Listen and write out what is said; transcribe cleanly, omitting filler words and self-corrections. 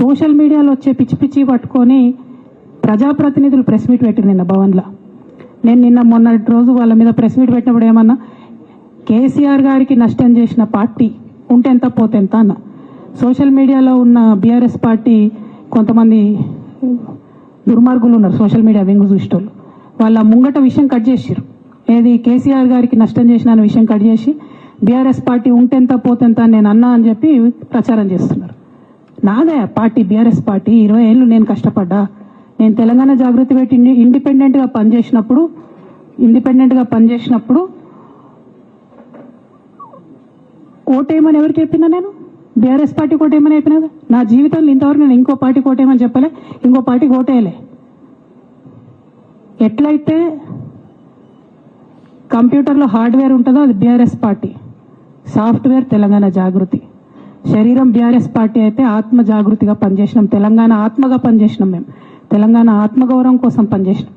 Social మీడియాలో వచ్చే పిచ్చి పిచ్చి పట్టుకొని ప్రజాప్రతినిధులు ప్రెస్ మీట్ పెట్టారు నిన్న భవన్లో. నేను నిన్న మొన్నటి రోజు వాళ్ళ మీద ప్రెస్ మీట్ పెట్టినప్పుడు ఏమన్నా, కేసీఆర్ గారికి నష్టం చేసిన పార్టీ ఉంటే ఎంత పోతే ఎంత అన్న. సోషల్ మీడియాలో ఉన్న బీఆర్ఎస్ పార్టీ కొంతమంది దుర్మార్గులు ఉన్నారు, సోషల్ మీడియా వెంగు చూసేటోళ్ళు. వాళ్ళ ముంగట విషయం కట్ చేసారు, ఏది కేసీఆర్ గారికి నష్టం చేసిన విషయం కట్ చేసి బీఆర్ఎస్ పార్టీ ఉంటెంత పోతెంత నేను అన్నా అని చెప్పి ప్రచారం చేస్తున్నారు. నాదే పార్టీ బీఆర్ఎస్ పార్టీ, 20 ఏళ్ళు నేను కష్టపడ్డా. నేను తెలంగాణ జాగృతి పెట్టి ఇండిపెండెంట్గా పనిచేసినప్పుడు ఓటేయమని ఎవరు చెప్పినా? నేను బీఆర్ఎస్ పార్టీకి ఓటేయమని చెప్పినా? నా జీవితంలో ఇంతవరకు నేను ఇంకో పార్టీకి ఓటేయమని చెప్పలే, ఇంకో పార్టీకి ఓటేయలే. ఎట్లయితే కంప్యూటర్లో హార్డ్వేర్ ఉంటుందో అది బీఆర్ఎస్ పార్టీ, సాఫ్ట్వేర్ తెలంగాణ జాగృతి. శరీరం బీఆర్ఎస్ పార్టీ అయితే ఆత్మ జాగృతిగా పనిచేసినాం, తెలంగాణ ఆత్మగా పనిచేసినాం. మేము తెలంగాణ ఆత్మగౌరవం కోసం పనిచేసినాం.